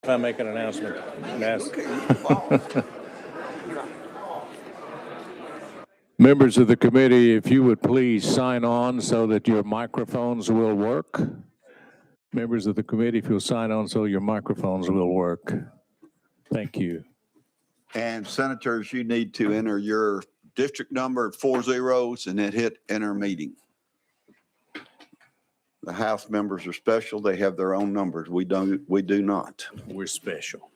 If I make an announcement, yes. Members of the committee, if you would please sign on so that your microphones will work. Members of the committee, if you'll sign on so your microphones will work. Thank you. And senators, you need to enter your district number at 4 zeros and then hit enter meeting. The House members are special. They have their own numbers. We do not. We're special.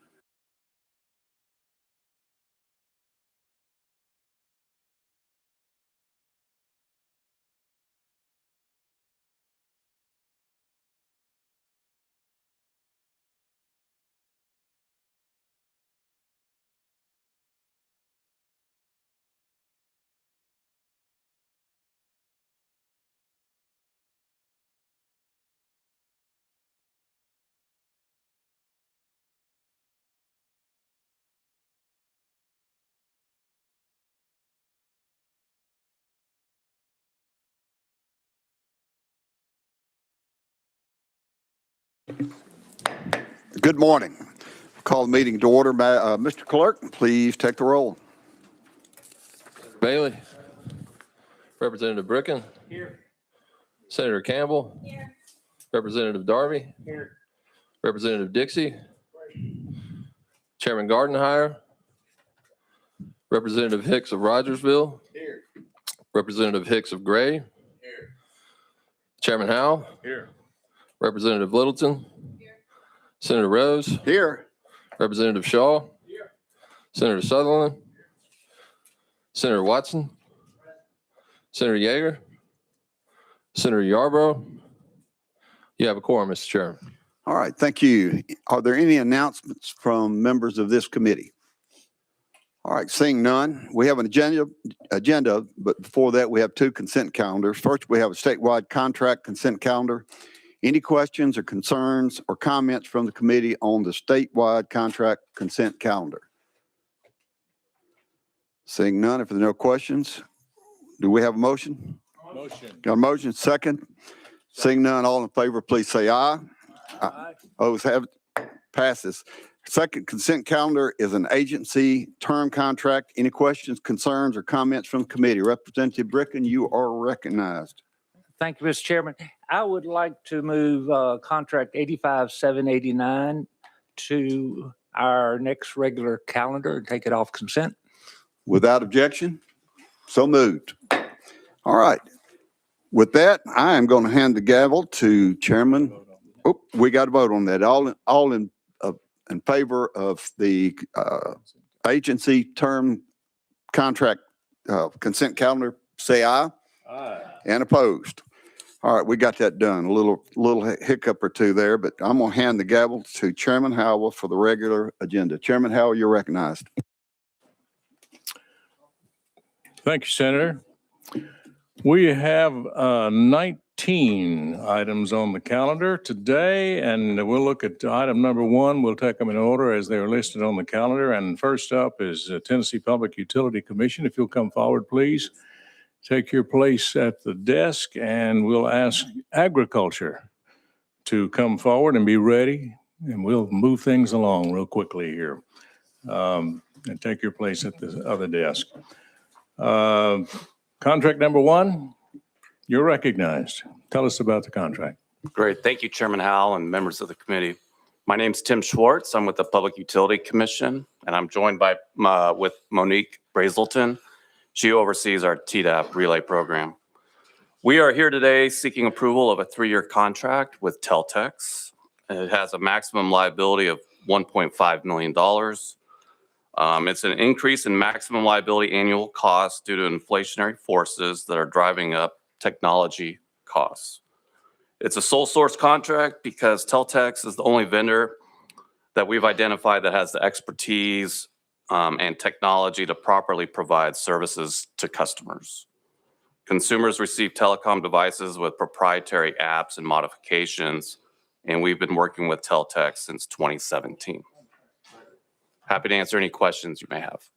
Good morning. Call the meeting to order. Mr. Clerk, please take the roll. Bailey. Representative Bricken. Here. Senator Campbell. Here. Representative Darby. Here. Representative Dixie. Chairman Gardenhire. Representative Hicks of Rogersville. Here. Representative Hicks of Gray. Here. Chairman Howell. Here. Representative Littleton. Here. Senator Rose. Here. Representative Shaw. Here. Senator Sutherland. Senator Watson. Senator Yeager. Senator Yarborough. You have a quorum, Mr. Chairman. All right, thank you. Are there any announcements from members of this committee? All right, seeing none, we have an agenda, but before that, we have 2 consent calendars. First, we have a statewide contract consent calendar. Any questions or concerns or comments from the committee on the statewide contract consent calendar? Seeing none, if there are no questions, do we have a motion? Motion. Got a motion, second? Seeing none, all in favor, please say aye. Aye. Opposed, have it, passes. Second consent calendar is an agency term contract. Any questions, concerns, or comments from the committee? Representative Bricken, you are recognized. Thank you, Mr. Chairman. I would like to move contract 85789 to our next regular calendar and take it off consent. Without objection, so moved. All right. With that, I am going to hand the gavel to Chairman. Oh, we got to vote on that. All in favor of the agency term contract consent calendar, say aye. Aye. And opposed. All right, we got that done. A little hiccup or two there, but I'm going to hand the gavel to Chairman Howell for the regular agenda. Chairman Howell, you're recognized. Thank you, Senator. We have 19 items on the calendar today, and we'll look at item number 1. We'll take them in order as they are listed on the calendar. And first up is Tennessee Public Utility Commission. If you'll come forward, please. Take your place at the desk, and we'll ask Agriculture to come forward and be ready, and we'll move things along real quickly here. And take your place at the other desk. Contract number 1, you're recognized. Tell us about the contract. Great. Thank you, Chairman Howell and members of the committee. My name's Tim Schwartz. I'm with the Public Utility Commission, and I'm joined by with Monique Brazelton. She oversees our TDAP relay program. We are here today seeking approval of a 3-year contract with Teltex. It has a maximum liability of $1.5 million. It's an increase in maximum liability annual costs due to inflationary forces that are driving up technology costs. It's a sole source contract because Teltex is the only vendor that we've identified that has the expertise and technology to properly provide services to customers. Consumers receive telecom devices with proprietary apps and modifications, and we've been working with Teltex since 2017. Happy to answer any questions you may have.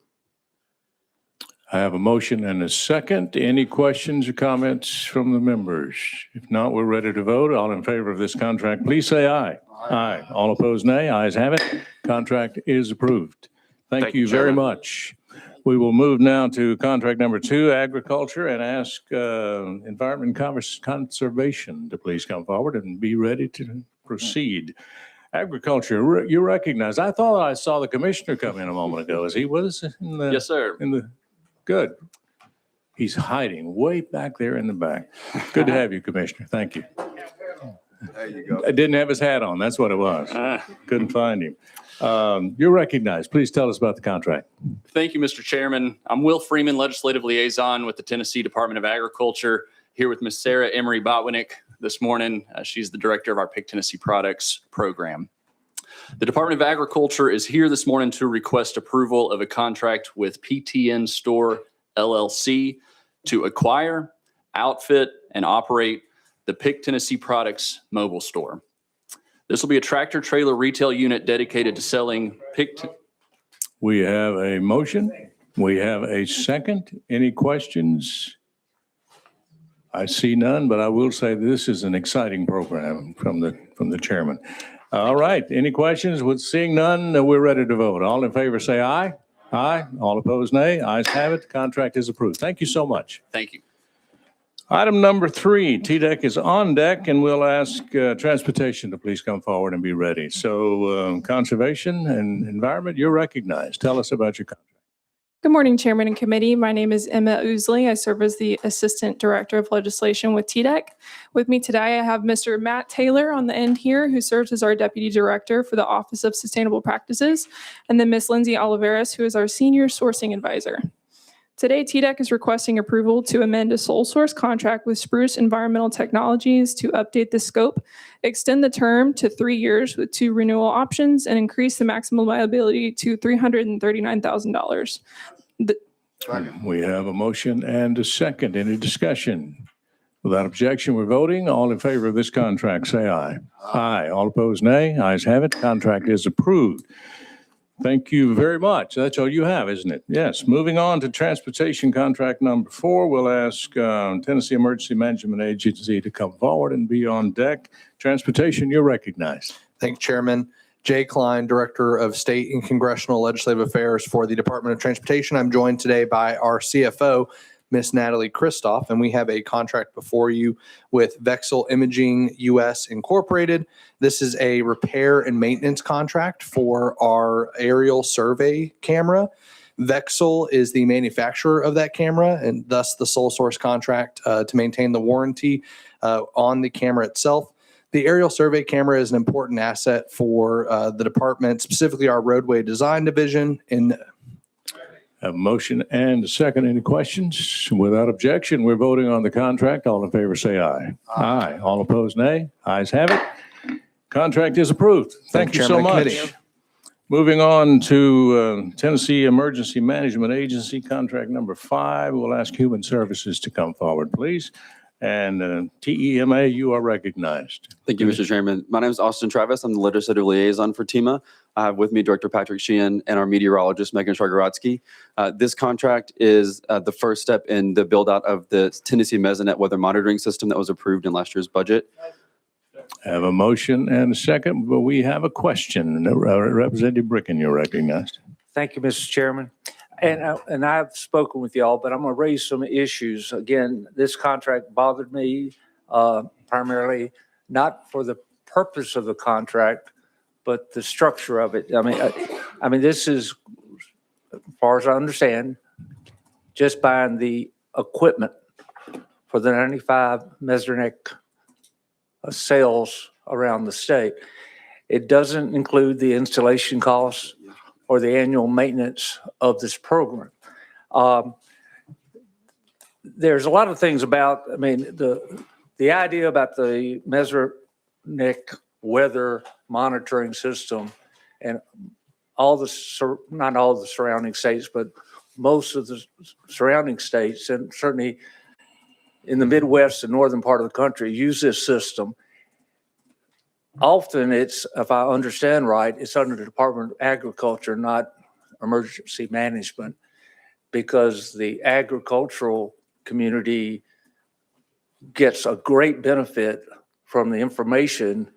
I have a motion and a second. Any questions or comments from the members? If not, we're ready to vote. All in favor of this contract, please say aye. Aye. All opposed, nay. Ayes have it. Contract is approved. Thank Thank you, you very Chairman. much. We will move now to contract number 2, agriculture, and ask Environment and Conservation to please come forward and be ready to proceed. Agriculture, you recognize, I thought I saw the commissioner come in a moment ago. Is he with us? Yes, sir. Good. He's hiding way back there in the back. Good to have you, Commissioner. Thank you. There you go. I didn't have his hat on. That's what it was. Couldn't find him. You're recognized. Please tell us about the contract. Thank you, Mr. Chairman. I'm Will Freeman, Legislative Liaison with the Tennessee Department of Agriculture, here with Ms. Sarah Emery Botwinick this morning. She's the director of our Pick Tennessee Products program. The Department of Agriculture is here this morning to request approval of a contract with PTN Store LLC to acquire, outfit, and operate the Pick Tennessee Products mobile store. This will be a tractor trailer retail unit dedicated to selling We have a motion. We have a second. Any questions? I see none, but I will say this is an exciting program from the chairman. All right. Any questions? With seeing none, we're ready to vote. All in favor, say aye. Aye. All opposed, nay. Ayes have it. Contract is approved. Thank you so much. Thank you. Item number 3, TDEC is on deck, and we'll ask Transportation to please come forward and be ready. So Conservation and Environment, you're recognized. Tell us about your contract. Good morning, Chairman and Committee. My name is Emma Oosley. I serve as the Assistant Director of Legislation with TDEC. With me today, I have Mr. Matt Taylor on the end here, who serves as our Deputy Director for the Office of Sustainable Practices, and then Ms. Lindsay Oliveras, who is our Senior Sourcing Advisor. Today, TDEC is requesting approval to amend a sole source contract with Spruce Environmental Technologies to update the scope, extend the term to 3 years with 2 renewal options, and increase the maximum liability to $339,000. We have a motion and a second. Any discussion? Without objection, we're voting. All in favor of this contract, say aye. Aye. All opposed, nay. Ayes have it. Contract is approved. Thank you very much. That's all you have, isn't it? Yes. Moving on to Transportation Contract number 4, we'll ask Tennessee Emergency Management Agency to come forward and be on deck. Transportation, you're recognized. Thank you, Chairman. Jay Klein, Director of State and Congressional Legislative Affairs for the Department of Transportation. I'm joined today by our CFO, Miss Natalie Kristoff, and we have a contract before you with Vexel Imaging US Incorporated. This is a repair and maintenance contract for our aerial survey camera. Vexel is the manufacturer of that camera and thus the sole source contract to maintain the warranty on the camera itself. The aerial survey camera is an important asset for the department, specifically our roadway design division. Have a motion and a second. Any questions? Without objection, we're voting on the contract. All in favor, say aye. Aye. All opposed, nay. Ayes have it. Contract is approved. Thank you so Chairman and much. Committee. Moving on to Tennessee Emergency Management Agency, contract number 5. We'll ask Human Services to come forward, please. And TEMA, you are recognized. Thank you, Mr. Chairman. My name is Austin Travis. I'm the Legislative Liaison for TEMA. I have with me Director Patrick Sheehan and our meteorologist, Megan Shargorodsky. This contract is the first step in the build out of the Tennessee Mesonet weather monitoring system that was approved in last year's budget. Have a motion and a second, but we have a question. Representative Bricken, you're recognized. Thank you, Mr. Chairman. And I've spoken with y'all, but I'm going to raise some issues. Again, this contract bothered me primarily not for the purpose of the contract, but the structure of it. I mean, this is, as far as I understand, just buying the equipment for the 95 Mesonet sales around the state. It doesn't include the installation costs or the annual maintenance of this program. There's a lot of things about, I mean, the idea about the Mesonet weather monitoring system and all the, not all the surrounding states, but most of the surrounding states, and certainly in the Midwest and northern part of the country, use this system. Often it's, if I understand right, it's under the Department of Agriculture, not Emergency Management, because the agricultural community gets a great benefit from the information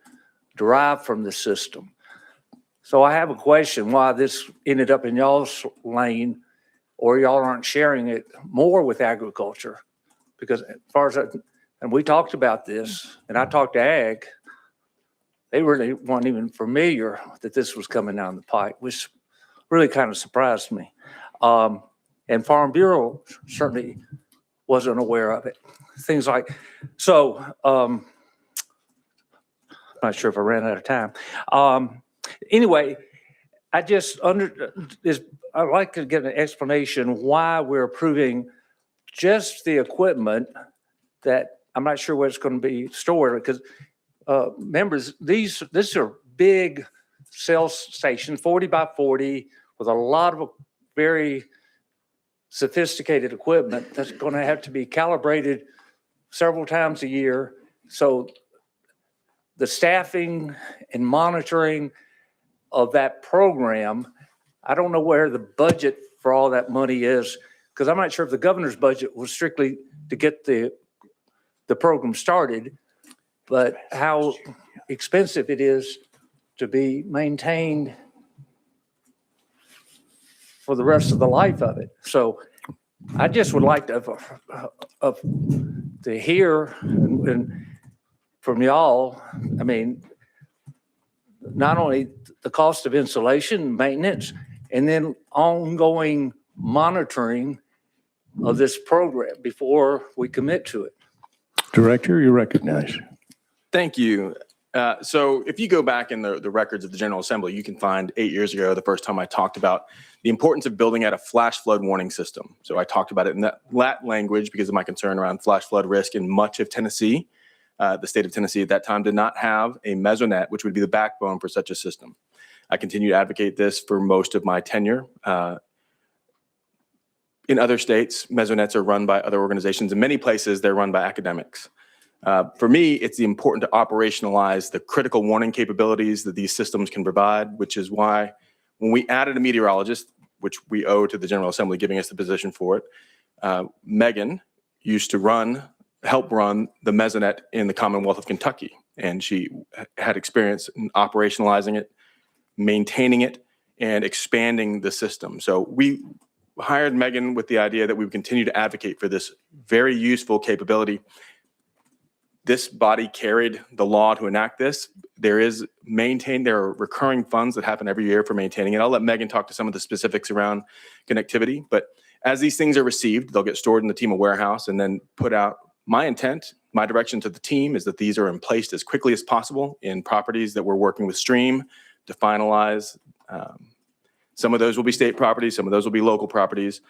derived from the system. So I have a question why this ended up in y'all's lane, or y'all aren't sharing it more with agriculture. Because as far as, and we talked about this, and I talked to ag, they really weren't even familiar that this was coming down the pike, which really kind of surprised me. And Farm Bureau certainly wasn't aware of it. Things like, so, I'm not sure if I ran out of time. Anyway, I just I'd like to get an explanation why we're approving just the equipment that I'm not sure where it's going to be stored, because members, these are big cell stations, 40 by 40, with a lot of very sophisticated equipment that's going to have to be calibrated several times a year. So the staffing and monitoring of that program, I don't know where the budget for all that money is, because I'm not sure if the governor's budget was strictly to get the program started, but how expensive it is to be maintained for the rest of the life of it. So I just would like to hear and from y'all, I mean, not only the cost of installation, maintenance, and then ongoing monitoring of this program before we commit to it. Director, you're recognized. Thank you. So if you go back in the records of the General Assembly, you can find 8 years ago, the first time I talked about the importance of building out a flash flood warning system. So I talked about it in that language because of my concern around flash flood risk in much of Tennessee. The state of Tennessee at that time did not have a mesonet, which would be the backbone for such a system. I continue to advocate this for most of my tenure. In other states, mesonets are run by other organizations. In many places, they're run by academics. For me, it's important to operationalize the critical warning capabilities that these systems can provide, which is why when we added a meteorologist, which we owe to the General Assembly giving us the position for it, Megan used to help run the mesonet in the Commonwealth of Kentucky. And she had experience in operationalizing it, maintaining it, and expanding the system. So we hired Megan with the idea that we would continue to advocate for this very useful capability. This body carried the law to enact this. There are recurring funds that happen every year for maintaining it. I'll let Megan talk to some of the specifics around connectivity, but as these things are received, they'll get stored in the TEMA warehouse and then put out. My intent, my direction to the team is that these are in place as quickly as possible in properties that we're working with Stream to finalize. Some of those will be state properties, some of those will be local properties.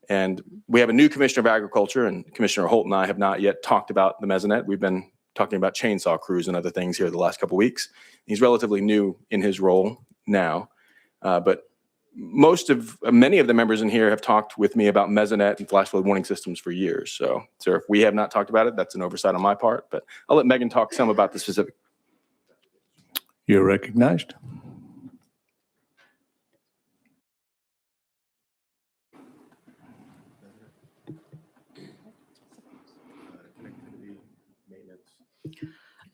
And we have a new Commissioner of Agriculture, and Commissioner Holt and I have not yet talked about the mesonet. We've been talking about chainsaw crews and other things here the last couple of weeks. He's relatively new in his role now, but many of the members in here have talked with me about mesonet and flash flood warning systems for years. So if we have not talked about it, that's an oversight on my part, but I'll let Megan talk some about the specific. You're recognized.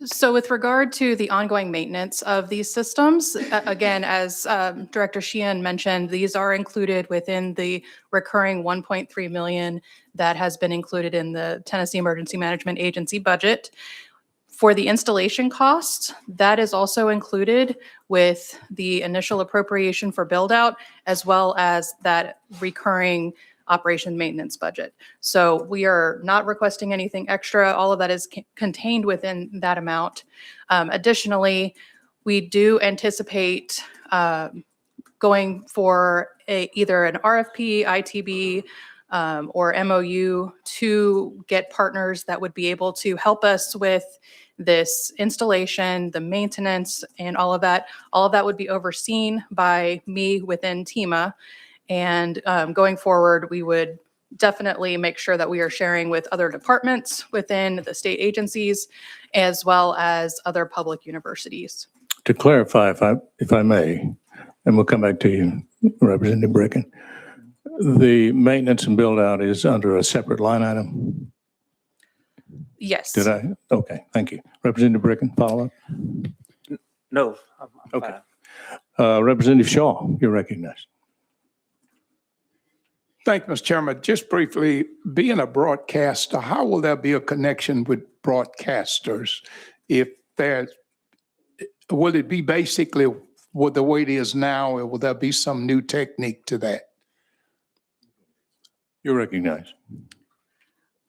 So with regard to the ongoing maintenance of these systems, again, as Director Sheehan mentioned, these are included within the recurring 1.3 million that has been included in the Tennessee Emergency Management Agency budget. For the installation costs, that is also included with the initial appropriation for build out, as well as that recurring operation maintenance budget. So we are not requesting anything extra. All of that is contained within that amount. Additionally, we do anticipate going for either an RFP, ITB, or MOU to get partners that would be able to help us with this installation, the maintenance, and all of that. All of that would be overseen by me within TEMA. And going forward, we would definitely make sure that we are sharing with other departments within the state agencies, as well as other public universities. To clarify, if I may, and we'll come back to you, Representative Bricken, the maintenance and build out is under a separate line item? Yes. Did I? Okay, thank you. Representative Bricken, follow up? No, I'm Okay. fine. Representative Shaw, you're recognized. Thank you, Mr. Chairman. Just briefly, being a broadcaster, how will there be a connection with broadcasters? If there's, will it be basically what the way it is now, or will there be some new technique to that? You're recognized.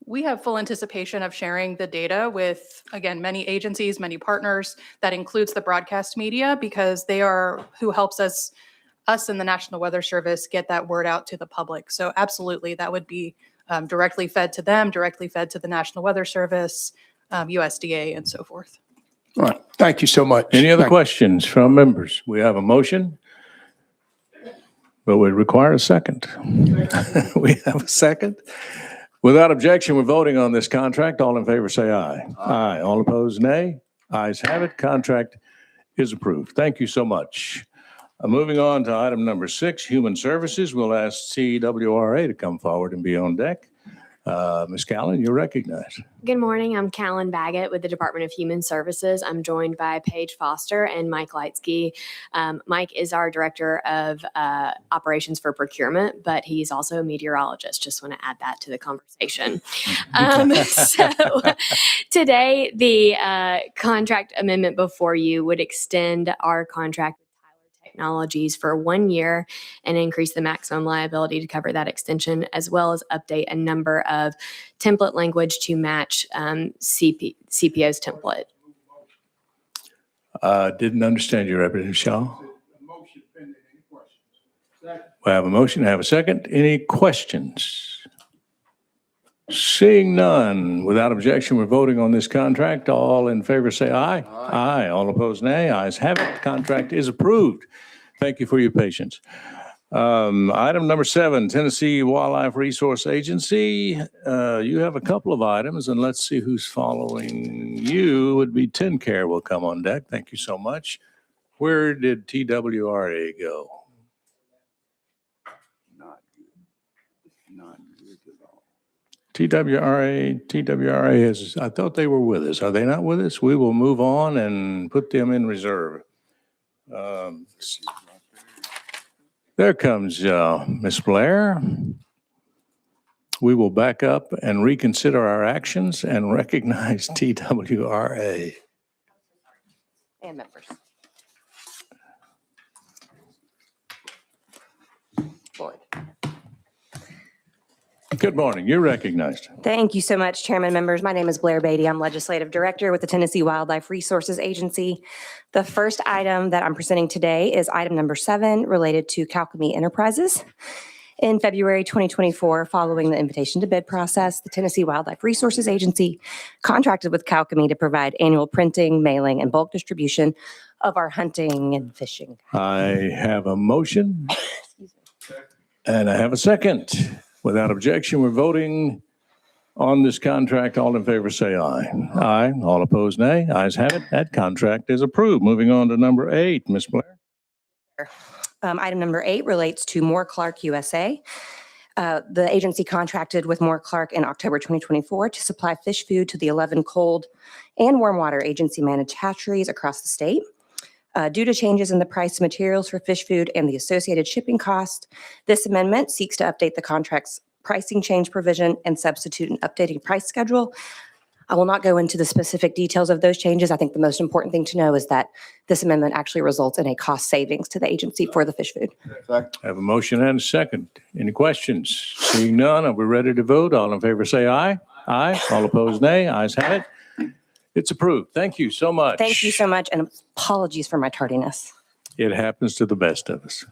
We have full anticipation of sharing the data with, again, many agencies, many partners. That includes the broadcast media because they are who helps us and the National Weather Service get that word out to the public. So absolutely, that would be directly fed to them, directly fed to the National Weather Service, USDA, and so forth. All right. Thank you so much. Any other Thank you. questions from members? We have a motion, but we require a second. We have a second. Without objection, we're voting on this contract. All in favor, say aye. Aye. All opposed, nay. Ayes have it. Contract is approved. Thank you so much. Moving on to item number 6, Human Services. We'll ask CWRA to come forward and be on deck. Ms. Callen, you're recognized. Good morning. I'm Callan Baggett with the Department of Human Services. I'm joined by Paige Foster and Mike Leitzke. Mike is our Director of Operations for Procurement, but he's also a meteorologist. Just want to add that to the conversation. So today, the contract amendment before you would extend our contract Technologies for 1 year and increase the maximum liability to cover that extension, as well as update a number of template language to match CPO's template. Didn't understand you, Representative Shaw. We have a motion. I have a second. Any questions? Seeing none, without objection, we're voting on this contract. All in favor say aye. Aye. All opposed, nay. Ayes have it. Contract is approved. Thank you for your patience. Item number 7, Tennessee Wildlife Resource Agency. You have a couple of items, and let's see who's following you. Would be TennCare will come on deck. Thank you so much. Where did TWRA go? Not good at all. TWRA is, I thought they were with us. Are they not with us? We will move on and put them in reserve. There comes Ms. Blair. We will back up and reconsider our actions and recognize TWRA. And members. Board. Good morning. You're recognized. Thank you so much, Chairman, members. My name is Blair Beatty. I'm Legislative Director with the Tennessee Wildlife Resources Agency. The first item that I'm presenting today is item number 7 related to Calcami Enterprises. In February 2024, following the invitation to bid process, the Tennessee Wildlife Resources Agency contracted with Calcami to provide annual printing, mailing, and bulk distribution of our hunting and fishing. I have a motion and I have a second. Without objection, we're voting on this contract. All in favor say aye. Aye. All opposed, nay. Ayes have it. That contract is approved. Moving on to number 8, Ms. Blair. Item number 8 relates to Moore Clark USA. The agency contracted with Moore Clark in October 2024 to supply fish food to the 11 cold and warm water agency managed hatcheries across the state. Due to changes in the price of materials for fish food and the associated shipping cost, this amendment seeks to update the contract's pricing change provision and substitute an updating price schedule. I will not go into the specific details of those changes. I think the most important thing to know is that this amendment actually results in a cost savings to the agency for the fish food. I have a motion and a second. Any questions? Seeing none, are we ready to vote? All in favor say aye. Aye. All opposed, nay. Ayes have it. It's approved. Thank you so much. Thank you so much, and apologies for my tardiness. It happens to the best of us.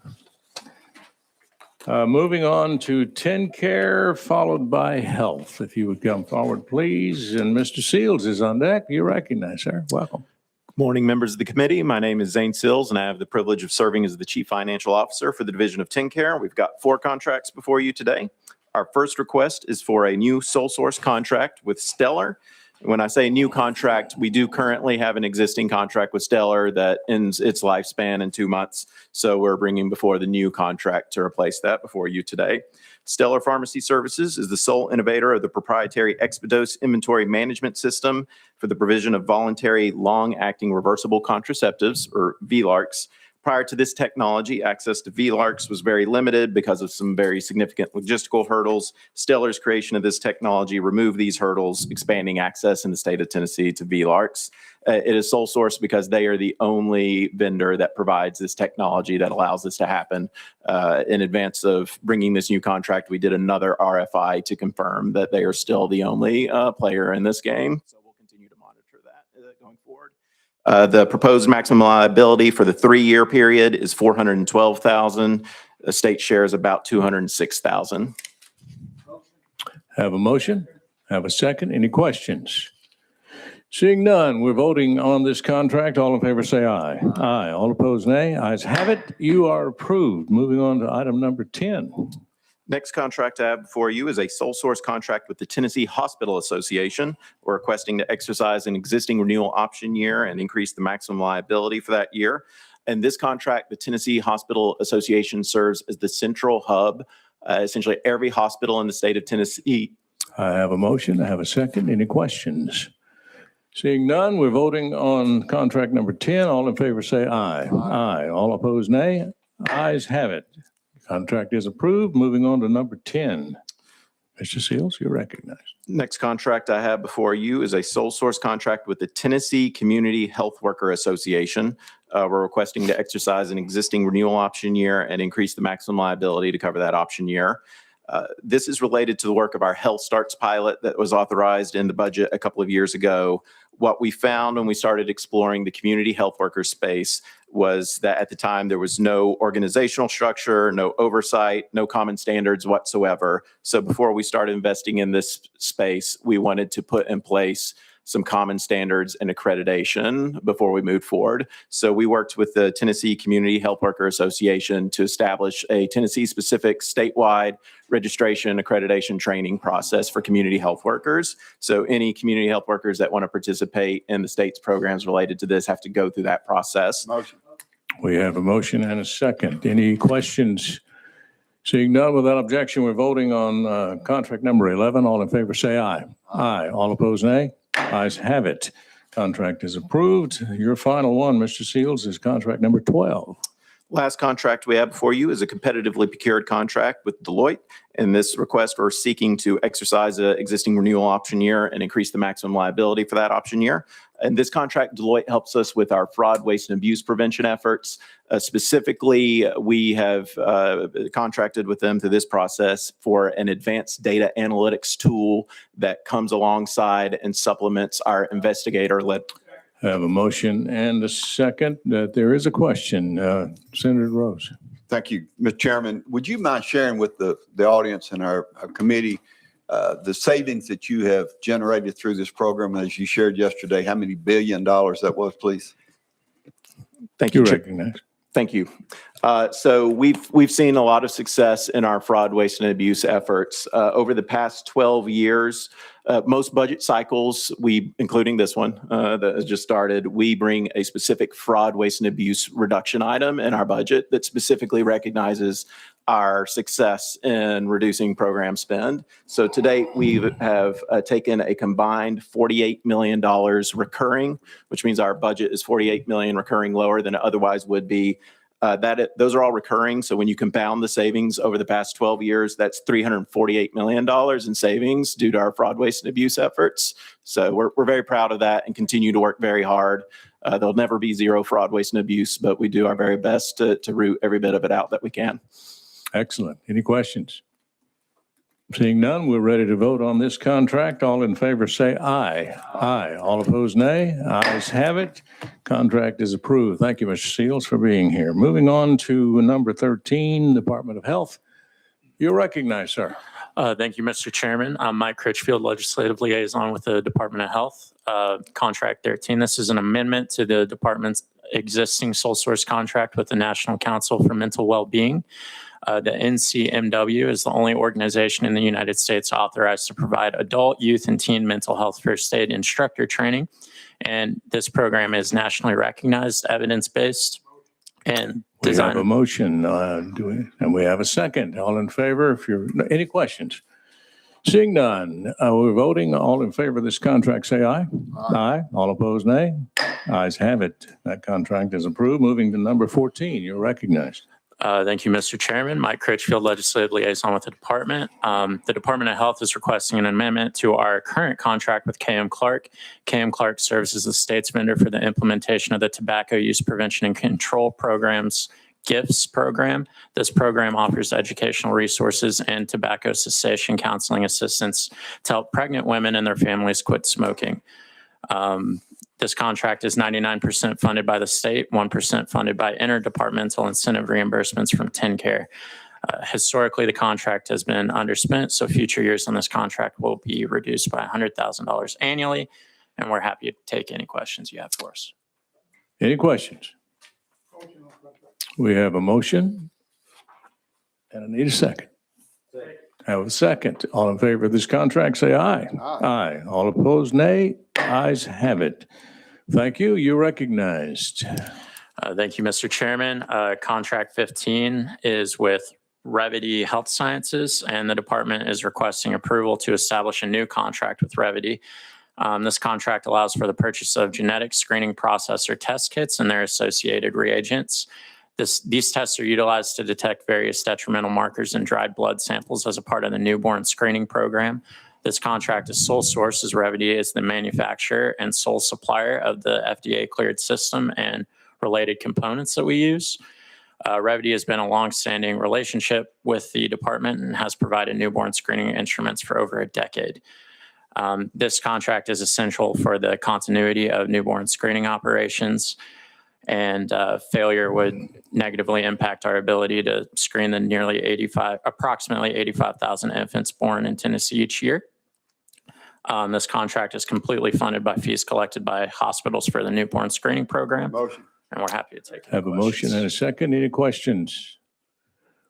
Moving on to TennCare, followed by Health. If you would come forward, please. And Mr. Seals is on deck. You're recognized, sir. Welcome. Good morning, members of the committee. My name is Zane Sills, and I have the privilege of serving as the Chief Financial Officer for the Division of TennCare. We've got 4 contracts before you today. Our first request is for a new sole source contract with Stellar When I say new contract, we do currently have an existing contract with Stellar that ends its lifespan in 2 months. So we're bringing before the new contract to replace that before you today. Stellar Pharmacy Services is the sole innovator of the proprietary Expedose inventory management system for the provision of voluntary long-acting reversible contraceptives, or VLARCs. Prior to this technology, access to VLARCs was very limited because of some very significant logistical hurdles. Stellar's creation of this technology removed these hurdles, expanding access in the state of Tennessee to VLARCs. It is sole source because they are the only vendor that provides this technology that allows this to happen. In advance of bringing this new contract, we did another RFI to confirm that they are still the only player in this game. So we'll continue to monitor that going forward. The proposed maximum liability for the 3-year period is $412,000. The state share is about $206,000. Have a motion? Have a second? Any questions? Seeing none, we're voting on this contract. All in favor say aye. Aye. All opposed, nay. Ayes have it. You are approved. Moving on to item number 10. Next contract I have before you is a sole source contract with the Tennessee Hospital Association. We're requesting to exercise an existing renewal option year and increase the maximum liability for that year. And this contract, the Tennessee Hospital Association serves as the central hub. Essentially, every hospital in the state of Tennessee. I have a motion. I have a second. Any questions? Seeing none, we're voting on contract number 10. All in favor say aye. Aye. All opposed, nay. Ayes have it. Contract is approved. Moving on to number 10. Mr. Seals, you're recognized. Next contract I have before you is a sole source contract with the Tennessee Community Health Worker Association. We're requesting to exercise an existing renewal option year and increase the maximum liability to cover that option year. This is related to the work of our Health Starts pilot that was authorized in the budget a couple of years ago. What we found when we started exploring the community health worker space was that at the time there was no organizational structure, no oversight, no common standards whatsoever. So before we started investing in this space, we wanted to put in place some common standards and accreditation before we moved forward. So we worked with the Tennessee Community Health Worker Association to establish a Tennessee-specific statewide registration accreditation training process for community health workers. So any community health workers that want to participate in the state's programs related to this have to go through that process. Motion. We have a motion and a second. Any questions? Seeing none, without objection, we're voting on contract number 11. All in favor say aye. Aye. All opposed, nay. Ayes have it. Contract is approved. Your final one, Mr. Seals, is contract number 12. Last contract we have before you is a competitively procured contract with Deloitte. In this request, we're seeking to exercise an existing renewal option year and increase the maximum liability for that option year. In this contract, Deloitte helps us with our fraud, waste, and abuse prevention efforts. Specifically, we have contracted with them through this process for an advanced data analytics tool that comes alongside and supplements our investigator-led. I have a motion and a second. There is a question. Senator Rose. Thank you, Mr. Chairman. Would you mind sharing with the audience and our committee the savings that you have generated through this program, as you shared yesterday, how many $1 billion that was, please? Thank you. Recognized. Thank you. So we've seen a lot of success in our fraud, waste, and abuse efforts. Over the past 12 years, most budget cycles, including this one that has just started, we bring a specific fraud, waste, and abuse reduction item in our budget that specifically recognizes our success in reducing program spend. So to date, we have taken a combined $48 million recurring, which means our budget is $48 million recurring lower than it otherwise would be. Those are all recurring. So when you compound the savings over the past 12 years, that's $348 million in savings due to our fraud, waste, and abuse efforts. So we're very proud of that and continue to work very hard. There'll never be zero fraud, waste, and abuse, but we do our very best to root every bit of it out that we can. Excellent. Any questions? Seeing none, we're ready to vote on this contract. All in favor say aye. Aye. All opposed, nay. Ayes have it. Contract is approved. Thank you, Mr. Seals, for being here. Moving on to number 13, Department of Health. You're recognized, sir. Thank you, Mr. Chairman. I'm Mike Critchfield, Legislative Liaison with the Department of Health. Contract 13. This is an amendment to the department's existing sole source contract with the National Council for Mental Wellbeing. The NCMW is the only organization in the United States authorized to provide adult, youth, and teen mental health first aid instructor training. And this program is nationally recognized, evidence-based, and We have a designed. motion, and we have a second. All in favor? Any questions? Seeing none, we're voting. All in favor of this contract, say aye. Aye. All opposed, nay. Ayes have it. That contract is approved. Moving to number 14, you're recognized. Thank you, Mr. Chairman. Mike Critchfield, Legislative Liaison with the Department. The Department of Health is requesting an amendment to our current contract with KM Clark. KM Clark serves as the state's vendor for the implementation of the Tobacco Use Prevention and Control Program's GIFTS program. This program offers educational resources and tobacco cessation counseling assistance to help pregnant women and their families quit smoking. This contract is 99% funded by the state, 1% funded by interdepartmental incentive reimbursements from TennCare. Historically, the contract has been underspent, so future years on this contract will be reduced by $100,000 annually, and we're happy to take any questions you have for us. Any questions? We have a motion, and I need a second. Have a second. All in favor of this contract, say aye. Aye. All opposed, nay. Ayes have it. Thank you. You're recognized. Thank you, Mr. Chairman. Contract 15 is with Revity Health Sciences, and the department is requesting approval to establish a new contract with Revity. This contract allows for the purchase of genetic screening processor test kits and their associated reagents. These tests are utilized to detect various detrimental markers in dried blood samples as a part of the newborn screening program. This contract is sole source as Revity is the manufacturer and sole supplier of the FDA-cleared system and related components that we use. Revity has been a long-standing relationship with the department and has provided newborn screening instruments for over a decade. This contract is essential for the continuity of newborn screening operations, and failure would negatively impact our ability to screen the approximately 85,000 infants born in Tennessee each year. This contract is completely funded by fees collected by hospitals for the newborn screening program. Motion. And we're happy to take any Have a motion questions. and a second. Any questions?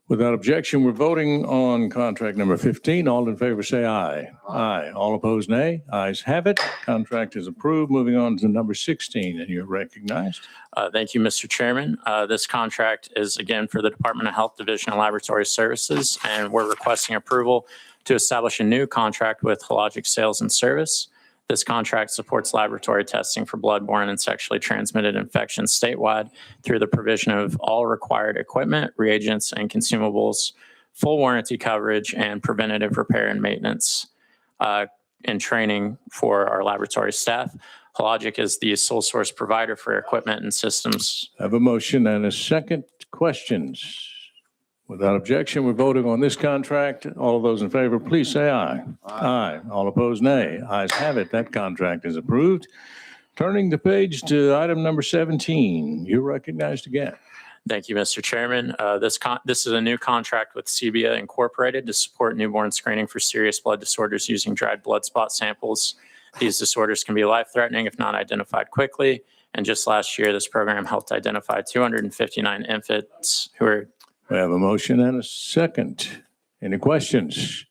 Without objection, we're voting on contract number 15. All in favor, say aye. Aye. All opposed, nay. Ayes have it. Contract is approved. Moving on to number 16, and you're recognized. Thank you, Mr. Chairman. This contract is again for the Department of Health Division of Laboratory Services, and we're requesting approval to establish a new contract with Hologic Sales and Service. This contract supports laboratory testing for bloodborne and sexually transmitted infections statewide through the provision of all required equipment, reagents, and consumables, full warranty coverage, and preventative repair and maintenance and training for our laboratory staff. Hologic is the sole source provider for equipment and systems. Have a motion and a second. Questions? Without objection, we're voting on this contract. All of those in favor, please say aye. Aye. All opposed, nay. Ayes have it. That contract is approved. Turning the page to item number 17. You're recognized again. Thank you, Mr. Chairman. This is a new contract with CBIA Incorporated to support newborn screening for serious blood disorders using dried blood spot samples. These disorders can be life-threatening if not identified quickly. And just last year, this program helped identify 259 infants who are. We have a motion and a second. Any questions?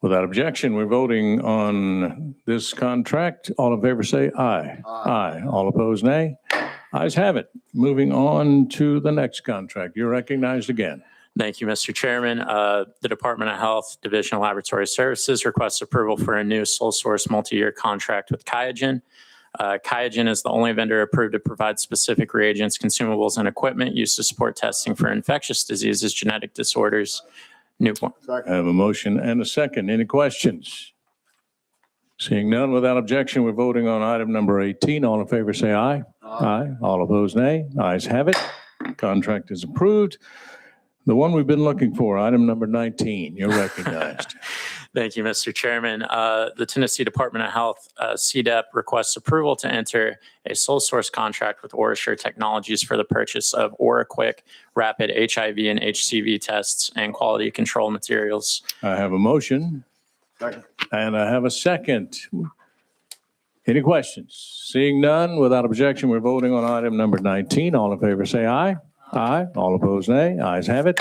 Without objection, we're voting on this contract. All in favor say aye. Aye. All opposed, nay. Ayes have it. Moving on to the next contract. You're recognized again. Thank you, Mr. Chairman. The Department of Health Division of Laboratory Services requests approval for a new sole source multi-year contract with QIAGEN. QIAGEN is the only vendor approved to provide specific reagents, consumables, and equipment used to support testing for infectious diseases, genetic disorders, newborn. I have a motion and a second. Any questions? Seeing none, without objection, we're voting on item number 18. All in favor say aye. Aye. All opposed, nay. Ayes have it. Contract is approved. The one we've been looking for, item number 19. You're recognized. Thank you, Mr. Chairman. The Tennessee Department of Health, CDEP, requests approval to enter a sole source contract with OraSure Technologies for the purchase of OraQuick rapid HIV and HCV tests and quality control materials. I have a motion. Second. And I have a second. Any questions? Seeing none, without objection, we're voting on item number 19. All in favor, say aye. Aye. All opposed, nay. Ayes have it.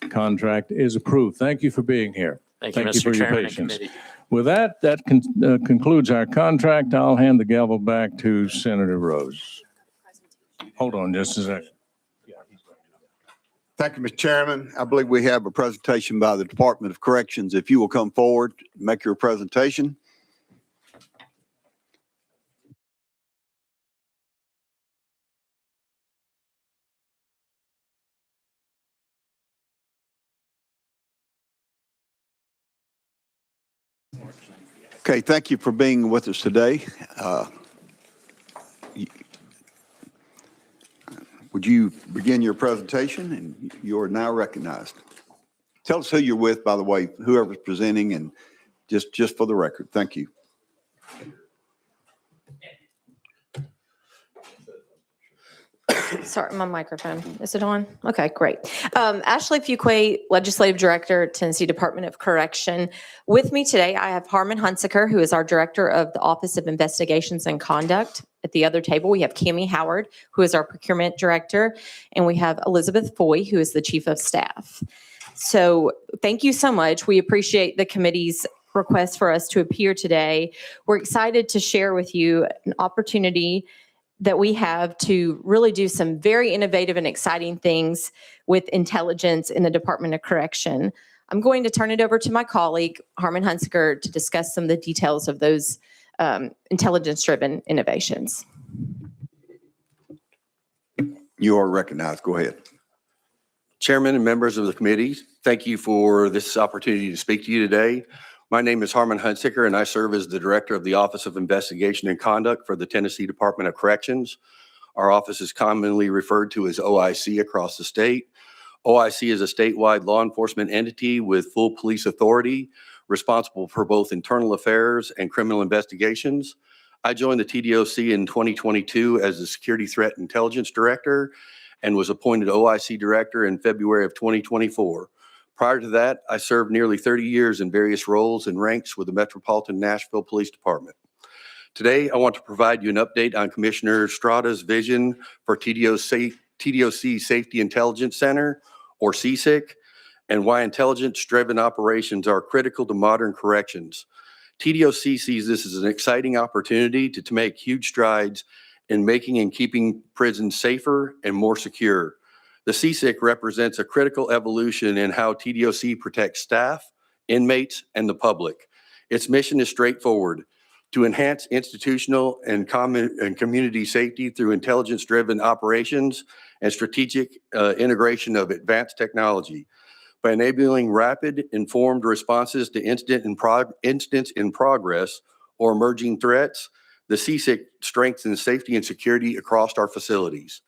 Contract is approved. Thank you for being here. Thank you, for Mr. your Chairman and patience. committee. With that, concludes our contract. I'll hand the gavel back to Senator Rose. Hold on just a second. Thank you, Mr. Chairman. I believe we have a presentation by the Department of Corrections. If you will come forward, make your presentation. Okay, thank you for being with us today. Would you begin your presentation? And you are now recognized. Tell us who you're with, by the way, whoever's presenting, and just for the record. Thank you. Sorry, my microphone. Is it on? Okay, great. Ashley Fuquay, Legislative Director, Tennessee Department of Correction. With me today, I have Harmon Hunsaker, who is our Director of the Office of Investigations and Conduct. At the other table, we have Cammie Howard, who is our Procurement Director, and we have Elizabeth Foy, who is the Chief of Staff. So thank you so much. We appreciate the committee's request for us to appear today. We're excited to share with you an opportunity that we have to really do some very innovative and exciting things with intelligence in the Department of Correction. I'm going to turn it over to my colleague, Harmon Hunsaker, to discuss some of the details of those intelligence-driven innovations. You are recognized. Go ahead. Chairman and members of the committee, thank you for this opportunity to speak to you today. My name is Harmon Hunsaker, and I serve as the Director of the Office of Investigation and Conduct for the Tennessee Department of Corrections. Our office is commonly referred to as OIC across the state. OIC is a statewide law enforcement entity with full police authority, responsible for both internal affairs and criminal investigations. I joined the TDOC in 2022 as the Security Threat Intelligence Director and was appointed OIC Director in February of 2024. Prior to that, I served nearly 30 years in various roles and ranks with the Metropolitan Nashville Police Department. Today, I want to provide you an update on Commissioner Strada's vision for TDOC Safety Intelligence Center, or CSIC, and why intelligence-driven operations are critical to modern corrections. TDOC sees this as an exciting opportunity to make huge strides in making and keeping prisons safer and more secure. The CSIC represents a critical evolution in how TDOC protects staff, inmates, and the public. Its mission is straightforward: to enhance institutional and community safety through intelligence-driven operations and strategic integration of advanced technology. By enabling rapid, informed responses to incidents in progress or emerging threats, the CSIC strengthens safety and security across our facilities.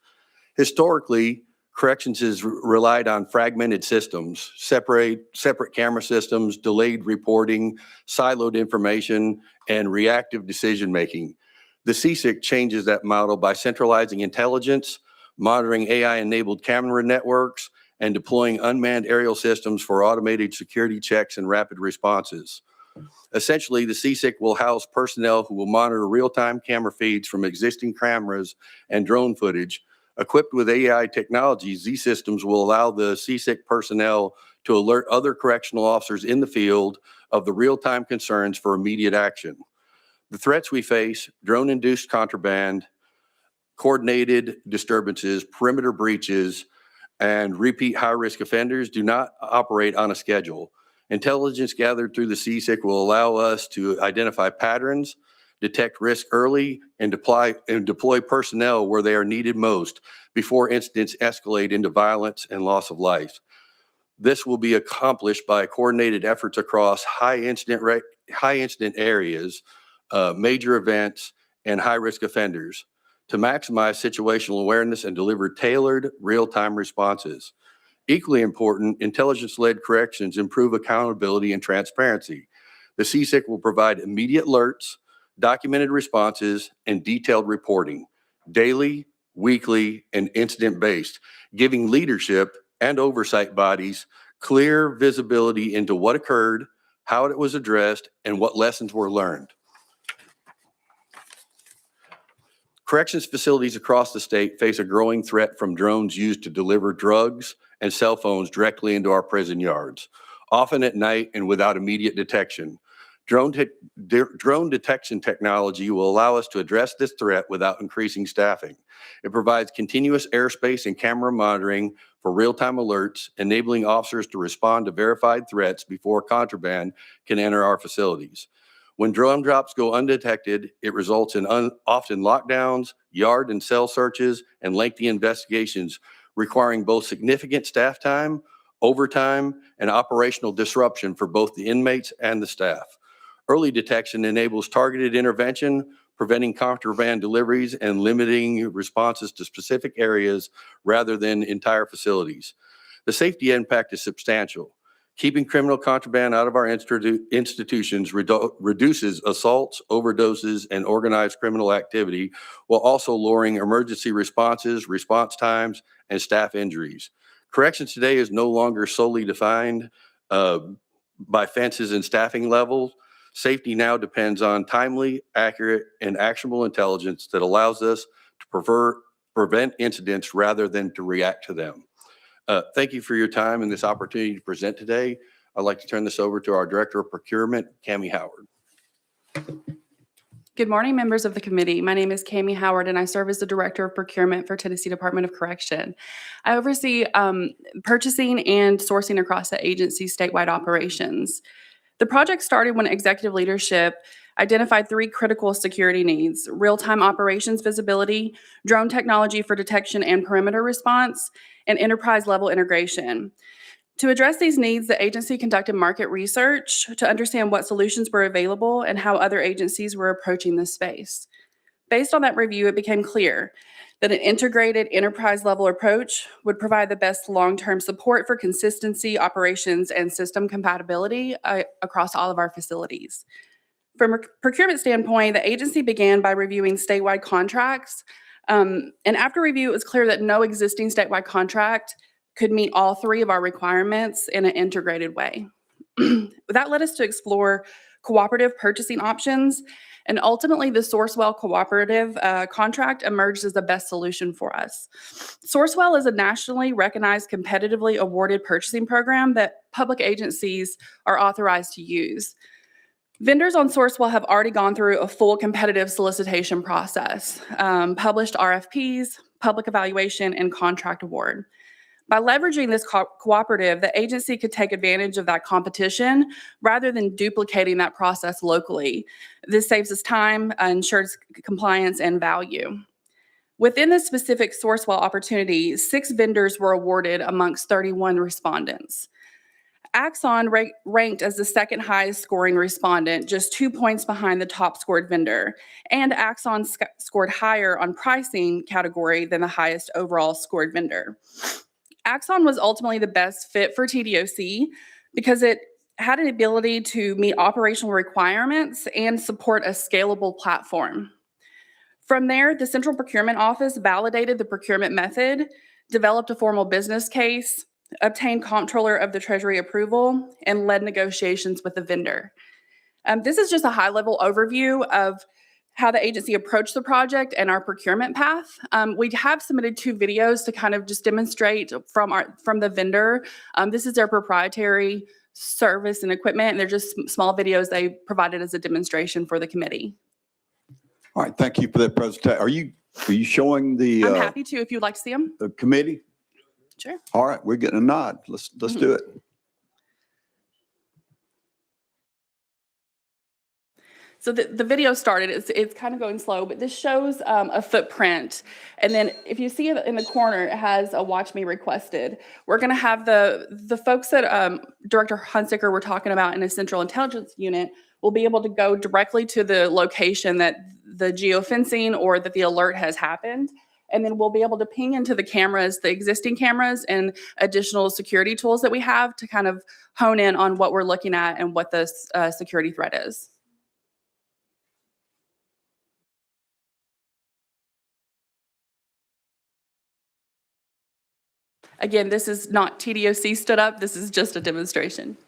Historically, corrections has relied on fragmented systems, separate camera systems, delayed reporting, siloed information, and reactive decision-making. The CSIC changes that model by centralizing intelligence, monitoring AI-enabled camera networks, and deploying unmanned aerial systems for automated security checks and rapid responses. Essentially, the CSIC will house personnel who will monitor real-time camera feeds from existing cameras and drone footage. Equipped with AI technologies, these systems will allow the CSIC personnel to alert other correctional officers in the field of the real-time concerns for immediate action. The threats we face, drone-induced contraband, coordinated disturbances, perimeter breaches, and repeat high-risk offenders do not operate on a schedule. Intelligence gathered through the CSIC will allow us to identify patterns, detect risk early, and deploy personnel where they are needed most before incidents escalate into violence and loss of life. This will be accomplished by coordinated efforts across high incident areas, major events, and high-risk offenders to maximize situational awareness and deliver tailored real-time responses. Equally important, intelligence-led corrections improve accountability and transparency. The CSIC will provide immediate alerts, documented responses, and detailed reporting, daily, weekly, and incident-based, giving leadership and oversight bodies clear visibility into what occurred, how it was addressed, and what lessons were learned. Corrections facilities across the state face a growing threat from drones used to deliver drugs and cell phones directly into our prison yards, often at night and without immediate detection. Drone detection technology will allow us to address this threat without increasing staffing. It provides continuous airspace and camera monitoring for real-time alerts, enabling officers to respond to verified threats before contraband can enter our facilities. When drone drops go undetected, it results in often lockdowns, yard and cell searches, and lengthy investigations, requiring both significant staff time, overtime, and operational disruption for both the inmates and the staff. Early detection enables targeted intervention, preventing contraband deliveries and limiting responses to specific areas rather than entire facilities. The safety impact is substantial. Keeping criminal contraband out of our institutions reduces assaults, overdoses, and organized criminal activity, while also lowering emergency responses, response times, and staff injuries. Corrections today is no longer solely defined by fences and staffing levels. Safety now depends on timely, accurate, and actionable intelligence that allows us to prevent incidents rather than to react to them. Thank you for your time and this opportunity to present today. I'd like to turn this over to our Director of Procurement, Cammie Howard. Good morning, members of the committee. My name is Cammie Howard, and I serve as the Director of Procurement for Tennessee Department of Correction. I oversee purchasing and sourcing across the agency's statewide operations. The project started when executive leadership identified 3 critical security needs: real-time operations visibility, drone technology for detection and perimeter response, and enterprise-level integration. To address these needs, the agency conducted market research to understand what solutions were available and how other agencies were approaching this space. Based on that review, it became clear that an integrated enterprise-level approach would provide the best long-term support for consistency, operations, and system compatibility across all of our facilities. From a procurement standpoint, the agency began by reviewing statewide contracts. And after review, it was clear that no existing statewide contract could meet all 3 of our requirements in an integrated way. That led us to explore cooperative purchasing options, and ultimately the Sourcewell cooperative contract emerged as the best solution for us. Sourcewell is a nationally recognized, competitively awarded purchasing program that public agencies are authorized to use. Vendors on Sourcewell have already gone through a full competitive solicitation process, published RFPs, public evaluation, and contract award. By leveraging this cooperative, the agency could take advantage of that competition rather than duplicating that process locally. This saves us time, ensures compliance, and value. Within this specific Sourcewell opportunity, 6 vendors were awarded amongst 31 respondents. Axon ranked as the second highest scoring respondent, just 2 points behind the top scored vendor. And Axon scored higher on pricing category than the highest overall scored vendor. Axon was ultimately the best fit for TDOC because it had an ability to meet operational requirements and support a scalable platform. From there, the Central Procurement Office validated the procurement method, developed a formal business case, obtained Comptroller of the Treasury approval, and led negotiations with the vendor. This is just a high-level overview of how the agency approached the project and our procurement path. We have submitted 2 videos to kind of just demonstrate from the vendor. This is their proprietary service and equipment, and they're just small videos they provided as a demonstration for the committee. All right, thank you for that presentation. Are you showing the I'm happy to if you'd like to see them. the committee? Sure. All right, we're getting a nod. Let's do it. So the video started, it's kind of going slow, but this shows a footprint. And then if you see it in the corner, it has a watch me requested. We're gonna have the folks that Director Hunsicker were talking about in a central intelligence unit will be able to go directly to the location that the geofencing or that the alert has happened. And then we'll be able to ping into the cameras, the existing cameras and additional security tools that we have to kind of hone in on what we're looking at and what the security threat is. Again, this is not TDOC stood up. This is just a demonstration.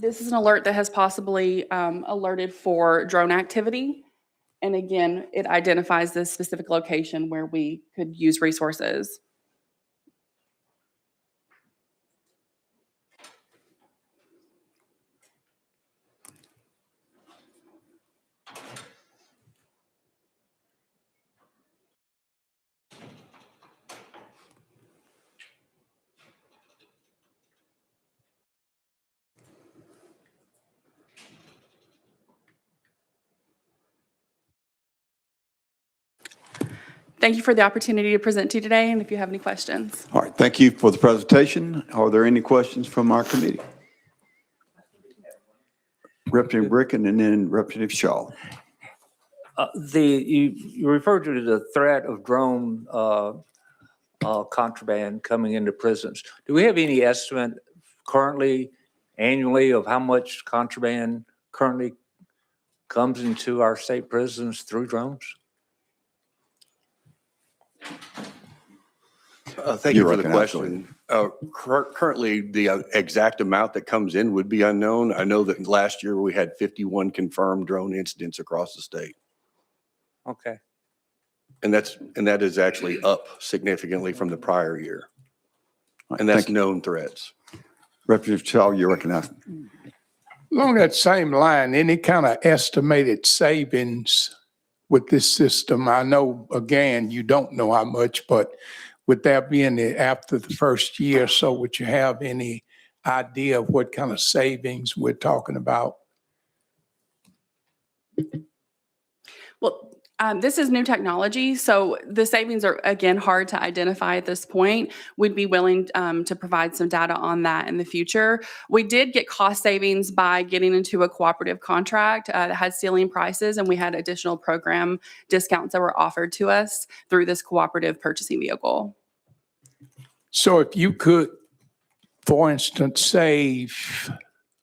This is an alert that has possibly alerted for drone activity. And again, it identifies the specific location where we could use resources. Thank you for the opportunity to present to you today, and if you have any questions. All right, thank you for the presentation. Are there any questions from our committee? Representative Bricken and then Representative Shaw. You referred to the threat of drone contraband coming into prisons. Do we have any estimate currently, annually, of how much contraband currently comes into our state prisons through drones? Thank you for the question. Currently, the exact amount that comes in would be unknown. I know that last year we had 51 confirmed drone incidents across the state. Okay. And that is actually up significantly from the prior year. And that's known threats. Representative Shaw, you're recognized. Along that same line, any kind of estimated savings with this system? I know, again, you don't know how much, but would that be after the first year? So would you have any idea of what kind of savings we're talking about? Well, this is new technology, so the savings are, again, hard to identify at this point. We'd be willing to provide some data on that in the future. We did get cost savings by getting into a cooperative contract that had ceiling prices, and we had additional program discounts that were offered to us through this cooperative purchasing vehicle. So if you could, for instance, save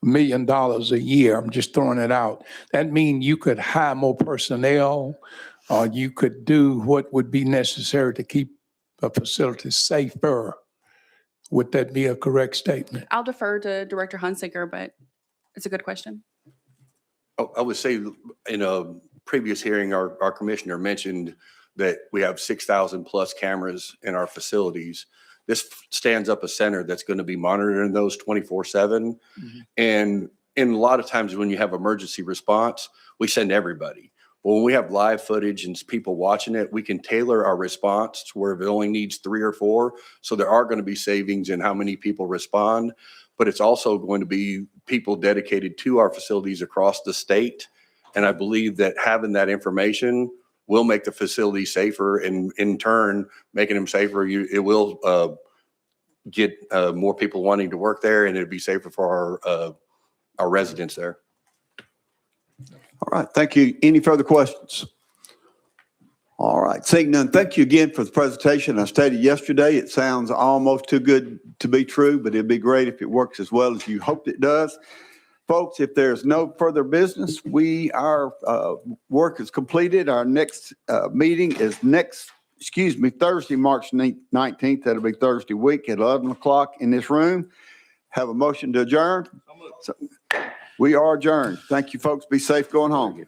$1 million a year, I'm just throwing it out, that means you could hire more personnel, or you could do what would be necessary to keep a facility safer. Would that be a correct statement? I'll defer to Director Hunsicker, but it's a good question. I would say in a previous hearing, our commissioner mentioned that we have 6,000 plus cameras in our facilities. This stands up a center that's going to be monitoring those 24/7. And a lot of times when you have emergency response, we send everybody. Well, when we have live footage and people watching it, we can tailor our response to where if it only needs 3 or 4. So there are going to be savings in how many people respond, but it's also going to be people dedicated to our facilities across the state. And I believe that having that information will make the facility safer, and in turn, making them safer, it will get more people wanting to work there, and it'd be safer for our residents there. All right, thank you. Any further questions? All right, seeing none, thank you again for the presentation. I stated yesterday, it sounds almost too good to be true, but it'd be great if it works as well as you hoped it does. Folks, if there's no further business, our work is completed. Our next meeting is Thursday, March 19th. That'll be Thursday week at 11 o'clock in this room. Have a motion to adjourn. So, we are adjourned. Thank you, folks. Be safe going home.